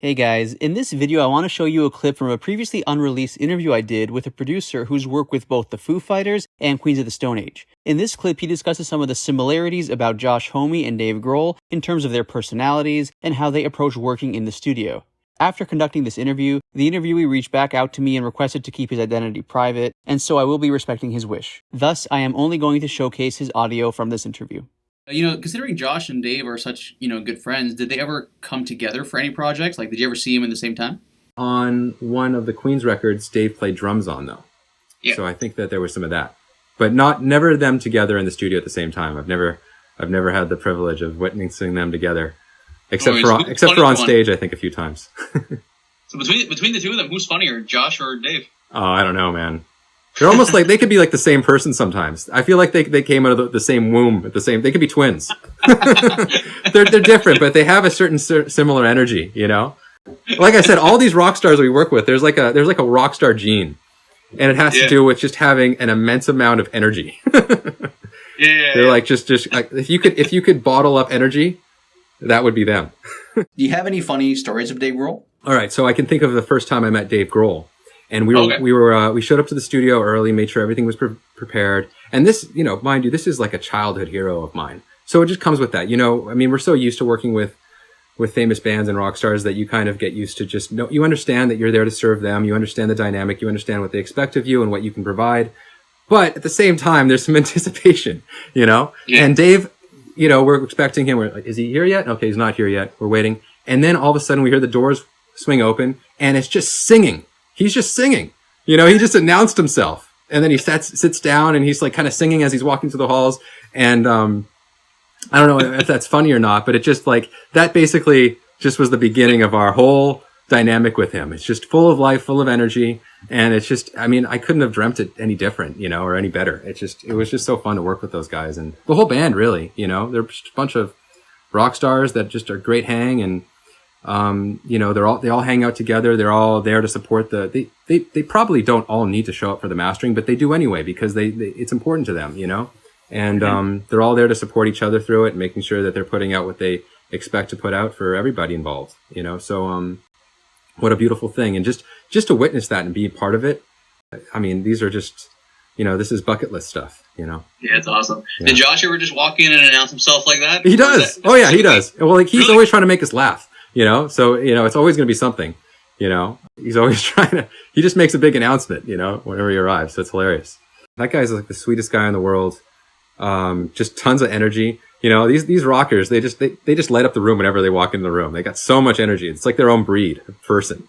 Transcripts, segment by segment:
Hey guys, in this video I want to show you a clip from a previously unreleased interview I did with a producer who's worked with both the Foo Fighters and Queens of the Stone Age. In this clip he discusses some of the similarities about Josh Homme and Dave Grohl in terms of their personalities and how they approach working in the studio. After conducting this interview, the interviewee reached back out to me and requested to keep his identity private, and so I will be respecting his wish. Thus, I am only going to showcase his audio from this interview. Considering Josh and Dave are such, good friends, did they ever come together for any projects? Like, did you ever see them at the same time? On one of the Queen's records, Dave played drums on, though. Yeah. So I think that there was some of that. But never them together in the studio at the same time. I've never had the privilege of witnessing them together. Except for on stage, I think, a few times. So between the two of them, who's funnier, Josh or Dave? Oh, I don't know, man. They're almost like, they could be like the same person sometimes. I feel like they came out of the same womb at they could be twins. They're different, but they have a certain similar energy, Like I said, all these rock stars we work with, there's like a rock star gene. And it has to do with just having an immense amount of energy. They're like, just if you could bottle up energy, that would be them. Do you have any funny stories of Dave Grohl? All right. So I can think of the first time I met Dave Grohl. And we showed up to the studio early, made sure everything was prepared. And this, mind you, this is like a childhood hero of mine. So it just comes with that, we're so used to working with famous bands and rock stars that you kind of get used to just you understand that you're there to serve them. You understand the dynamic. You understand what they expect of you and what you can provide. But at the same time, there's some anticipation, Yeah. And Dave, we're expecting him. We're like, is he here yet? Okay, he's not here yet. We're waiting. And then all of a sudden we hear the doors swing open and it's just singing. He's just singing, he just announced himself, and then he sits down and he's like kind of singing as he's walking through the halls. And, I don't know if that's funny or not, but it just like, that basically just was the beginning of our whole dynamic with him. It's just full of life, full of energy. And it's just, I couldn't have dreamt it any different, or any better. It was just so fun to work with those guys and the whole band really, they're just a bunch of rock stars that just are great hang. And, they all hang out together. They're all there to support they probably don't all need to show up for the mastering, but they do anyway, because it's important to them, and, they're all there to support each other through it, making sure that they're putting out what they expect to put out for everybody involved, so, what a beautiful thing. And just to witness that and be a part of it. These are just, this is bucket list stuff, Yeah, it's awesome. Yeah. Did Josh ever just walk in and announce himself like that? He does. Oh yeah, he does. Well, he's always trying to make us laugh. So, it's always going to be something, he's always he just makes a big announcement, whenever he arrives. So it's hilarious. That guy's like the sweetest guy in the world. Just tons of energy. These rockers, they just light up the room whenever they walk in the room. They got so much energy. It's like their own breed of person,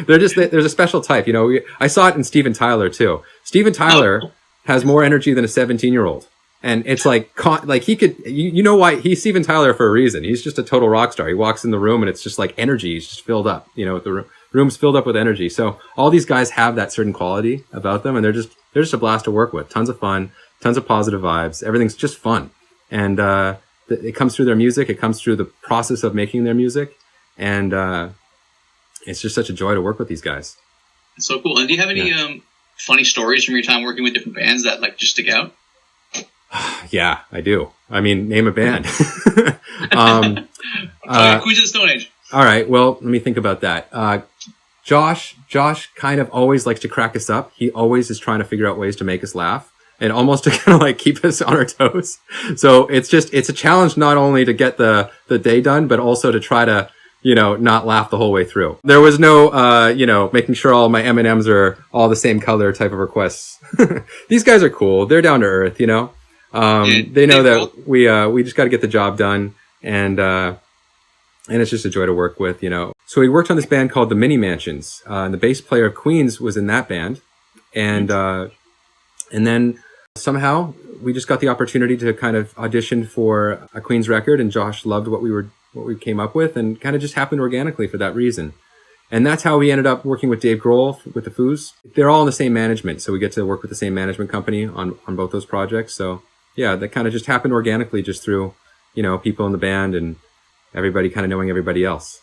there's a special type, I saw it in Steven Tyler too. Steven Tyler has more energy than a 17-year-old. And it's like he could, why he's Steven Tyler for a reason. He's just a total rock star. He walks in the room and it's just like energy. He's just filled up, the room's filled up with energy. So all these guys have that certain quality about them, and they're just a blast to work with. Tons of fun, tons of positive vibes. Everything's just fun. And, it comes through their music. It comes through the process of making their music. And, it's just such a joy to work with these guys. It's so cool. And do you have any, funny stories from your time working with different bands that just stick out? Yeah, I do. Name a band. Queens of the Stone Age. All right. Well, let me think about that. Josh kind of always likes to crack us up. He always is trying to figure out ways to make us laugh and almost to kind of keep us on our toes. So it's a challenge not only to get the day done, but also to try to, not laugh the whole way through. There was no, making sure all my M&Ms are all the same color type of requests. These guys are cool. They're down to earth, they know that we just got to get the job done, and it's just a joy to work with, So we worked on this band called the Mini Mansions, and the bass player of Queens was in that band, and then somehow we just got the opportunity to kind of audition for a Queens record, and Josh loved what we came up with, and kind of just happened organically for that reason. And that's how we ended up working with Dave Grohl with the Foos. They're all in the same management, so we get to work with the same management company on both those projects. So yeah, that kind of just happened organically just through, people in the band and everybody kind of knowing everybody else.